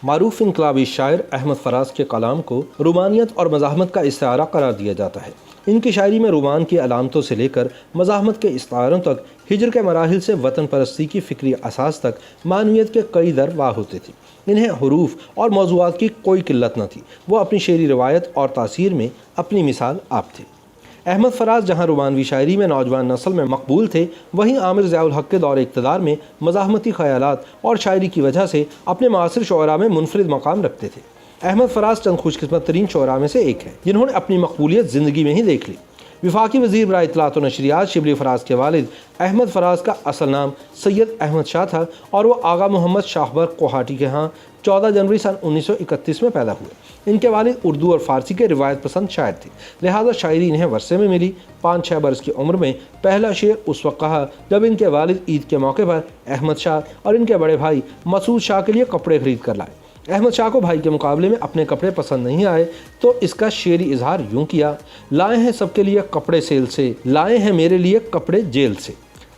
معروف انقلابی شاعر احمد فراز کے کلام کو رومانیت اور مزاحمت کا استعارہ قرار دیا جاتا ہے۔ ان کی شاعری میں رومان کی علامتوں سے لے کر مزاحمت کے استعاروں تک، ہجر کے مراحل سے وطن پرستی کی فکری اساس تک معنویت کے کئی در واہ ہوتے تھے۔ انہیں حروف اور موضوعات کی کوئی قلت نہ تھی، وہ اپنی شعری روایت اور تاثیر میں اپنی مثال آپ تھے۔ احمد فراز جہاں رومانوی شاعری میں نوجوان نسل میں مقبول تھے، وہیں عامر ضیاء الحق کے دور اقتدار میں مزاحمتی خیالات اور شاعری کی وجہ سے اپنے معاصر شعراء میں منفرد مقام رکھتے تھے۔ احمد فراز چند خوش قسمت ترین شعراء میں سے ایک ہیں جنہوں نے اپنی مقبولیت زندگی میں ہی دیکھ لی۔ وفاقی وزیر برائے اطلاعات و نشریات شبلی فراز کے والد احمد فراز کا اصل نام سید احمد شاہ تھا اور وہ آغا محمد شاہبر کوہاٹی کے ہاں 14 جنوری سن 1931 میں پیدا ہوئے۔ ان کے والد اردو اور فارسی کے روایت پسند شاعر تھے، لہذا شاعری انہیں ورثے میں ملی۔ 5-6 برس کی عمر میں پہلا شعر اس وقت کہا جب ان کے والد عید کے موقع پر احمد شاہ اور ان کے بڑے بھائی مسعود شاہ کے لیے کپڑے خرید کر لائے۔ احمد شاہ کو بھائی کے مقابلے میں اپنے کپڑے پسند نہیں آئے تو اس کا شعری اظہار یوں کیا: لائے ہیں سب کے لیے کپڑے سیل سے، لائے ہیں میرے لیے کپڑے جیل سے۔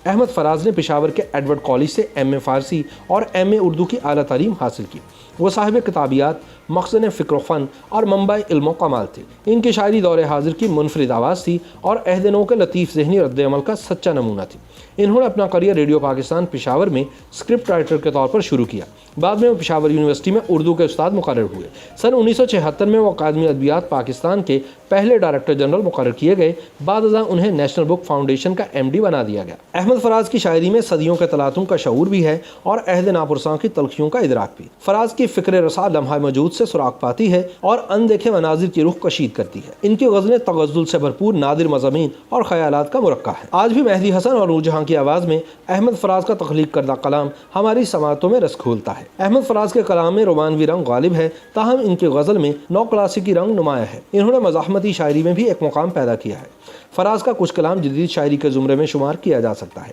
احمد فراز نے پشاور کے ایڈورڈ کالج سے ایم اے فارسی اور ایم اے اردو کی اعلیٰ تعلیم حاصل کی۔ وہ صاحب کتابیات، مخزن فکر و فن اور منبع علم و کمال تھے۔ ان کی شاعری دور حاضر کی منفرد آواز تھی اور عہد نو کے لطیف ذہنی رد عمل کا سچا نمونہ تھی۔ انہوں نے اپنا کریئر ریڈیو پاکستان پشاور میں اسکرپٹ رائٹر کے طور پر شروع کیا۔ بعد میں وہ پشاور یونیورسٹی میں اردو کے استاد مقرر ہوئے۔ سن 1976 میں وہ اکادمی ادبیات پاکستان کے پہلے ڈائریکٹر جنرل مقرر کیے گئے۔ بعد ازاں انہیں نیشنل بک فاؤنڈیشن کا ایم ڈی بنا دیا گیا۔ احمد فراز کی شاعری میں صدیوں کے تلاطم کا شعور بھی ہے اور عہد ناپرساں کی تلخیوں کا ادراک بھی۔ فراز کی فکر رسا لمحہ موجود سے سراغ پاتی ہے اور اندیکھے مناظر کی رخ کشید کرتی ہے۔ ان کی غزلیں تغزل سے بھرپور نادر مضامین اور خیالات کا مرقع ہے۔ آج بھی مہدی حسن اور نور جہاں کی آواز میں احمد فراز کا تخلیق کردہ کلام ہماری سماعتوں میں رس گھولتا ہے۔ احمد فراز کے کلام میں رومانوی رنگ غالب ہے، تاہم ان کی غزل میں نو کلاسیکی رنگ نمایاں ہے۔ انہوں نے مزاحمتی شاعری میں بھی ایک مقام پیدا کیا ہے۔ فراز کا کچھ کلام جدید شاعری کے زمرے میں شمار کیا جا سکتا ہے۔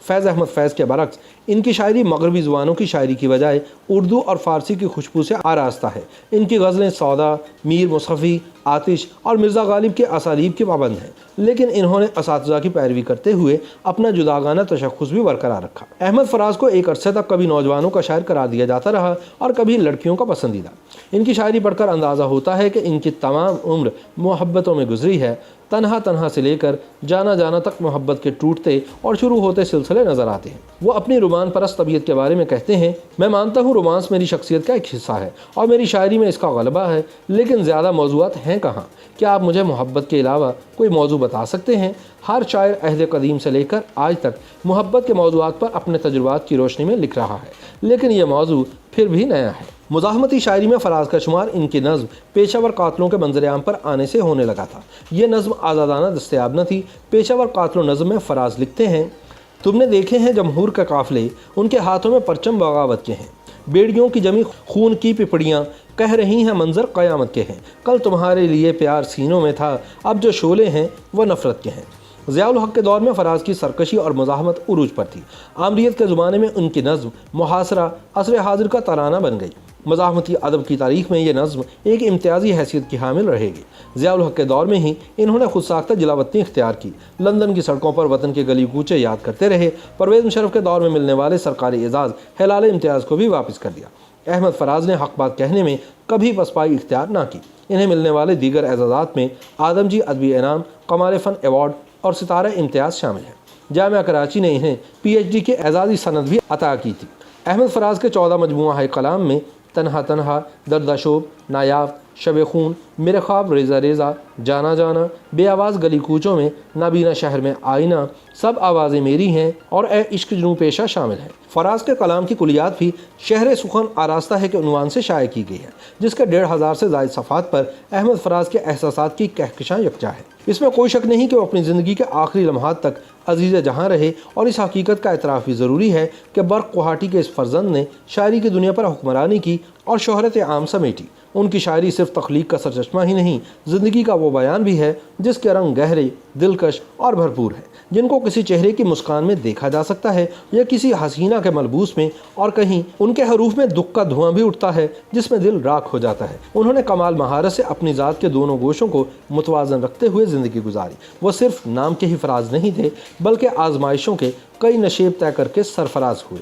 فیض احمد فیض کے برعکس ان کی شاعری مغربی زبانوں کی شاعری کی بجائے اردو اور فارسی کی خوشبو سے آراستہ ہے۔ ان کی غزلیں سودا، میر مصطفی، آتش اور مرزا غالب کے اسالیب کے پابند ہیں، لیکن انہوں نے اساتذہ کی پیروی کرتے ہوئے اپنا جداگانہ تشخص بھی برقرار رکھا۔ احمد فراز کو ایک عرصے تک کبھی نوجوانوں کا شاعر قرار دیا جاتا رہا اور کبھی لڑکیوں کا پسندیدہ۔ ان کی شاعری پڑھ کر اندازہ ہوتا ہے کہ ان کی تمام عمر محبتوں میں گزری ہے۔ تنہا تنہا سے لے کر جانا جانا تک محبت کے ٹوٹتے اور شروع ہوتے سلسلے نظر آتے ہیں۔ وہ اپنی رومان پرست طبیعت کے بارے میں کہتے ہیں: میں مانتا ہوں رومانس میری شخصیت کا ایک حصہ ہے اور میری شاعری میں اس کا غلبہ ہے، لیکن زیادہ موضوعات ہیں کہاں؟ کیا آپ مجھے محبت کے علاوہ کوئی موضوع بتا سکتے ہیں؟ ہر شاعر عہد قدیم سے لے کر آج تک محبت کے موضوعات پر اپنے تجربات کی روشنی میں لکھ رہا ہے، لیکن یہ موضوع پھر بھی نیا ہے۔ مزاحمتی شاعری میں فراز کا شمار ان کی نظم پیشہ ور قاتلوں کے منظر عام پر آنے سے ہونے لگا تھا۔ یہ نظم آزادانہ دستیاب نہ تھی۔ پیشہ ور قاتلوں نظم میں فراز لکھتے ہیں: تم نے دیکھے ہیں جمہور کے قافلے، ان کے ہاتھوں میں پرچم بغاوت کے ہیں، بیڑیوں کی جمی خون کی پپڑیاں کہہ رہی ہیں منظر قیامت کے ہیں، کل تمہارے لیے پیار سینوں میں تھا، اب جو شعلے ہیں وہ نفرت کے ہیں۔ ضیاء الحق کے دور میں فراز کی سرکشی اور مزاحمت عروج پر تھی۔ آمریت کے زمانے میں ان کی نظم محاصرہ عصر حاضر کا ترانہ بن گئی۔ مزاحمتی ادب کی تاریخ میں یہ نظم ایک امتیازی حیثیت کی حامل رہے گی۔ ضیاء الحق کے دور میں ہی انہوں نے خود ساختہ جلاوطنی اختیار کی، لندن کی سڑکوں پر وطن کے گلی کوچے یاد کرتے رہے۔ پرویز مشرف کے دور میں ملنے والے سرکاری اعزاز ہلال امتیاز کو بھی واپس کر دیا۔ احمد فراز نے حق بات کہنے میں کبھی پسپائی اختیار نہ کی۔ انہیں ملنے والے دیگر اعزازات میں آدمجی ادبی انعام، کمال فن ایوارڈ اور ستارہ امتیاز شامل ہیں۔ جامعہ کراچی نے انہیں پی ایچ ڈی کے اعزازی سند بھی عطا کی تھی۔ احمد فراز کے 14 مجموعہ کلام میں تنہا تنہا، دردشوب، نایافت، شب خون، میرے خواب ریزہ ریزہ، جانا جانا، بے آواز گلی کوچوں میں، نابینا شہر میں آئینہ، سب آوازیں میری ہیں اور اے عشق جنوں پیشہ شامل ہیں۔ فراز کے کلام کی کلیات بھی شہر سخن آراستہ ہے کے عنوان سے شائع کی گئی ہے، جس کے 1500 سے زائد صفحات پر احمد فراز کے احساسات کی کہکشاں یکجا ہے۔ اس میں کوئی شک نہیں کہ وہ اپنی زندگی کے آخری لمحات تک عزیز جہاں رہے، اور اس حقیقت کا اعتراف بھی ضروری ہے کہ برق کوہاٹی کے اس فرزند نے شاعری کی دنیا پر حکمرانی کی اور شہرت عام سمیٹی۔ ان کی شاعری صرف تخلیق کا سرچشمہ ہی نہیں، زندگی کا وہ بیان بھی ہے جس کے رنگ گہرے، دلکش اور بھرپور ہیں، جن کو کسی چہرے کی مسکان میں دیکھا جا سکتا ہے یا کسی حسینہ کے ملبوس میں، اور کہیں ان کے حروف میں دکھ کا دھواں بھی اٹھتا ہے جس میں دل راکھ ہو جاتا ہے۔ انہوں نے کمال مہارت سے اپنی ذات کے دونوں گوشوں کو متوازن رکھتے ہوئے زندگی گزاری۔ وہ صرف نام کے ہی فراز نہیں تھے، بلکہ آزمائشوں کے کئی نشیب طے کر کے سرفراز ہوئے۔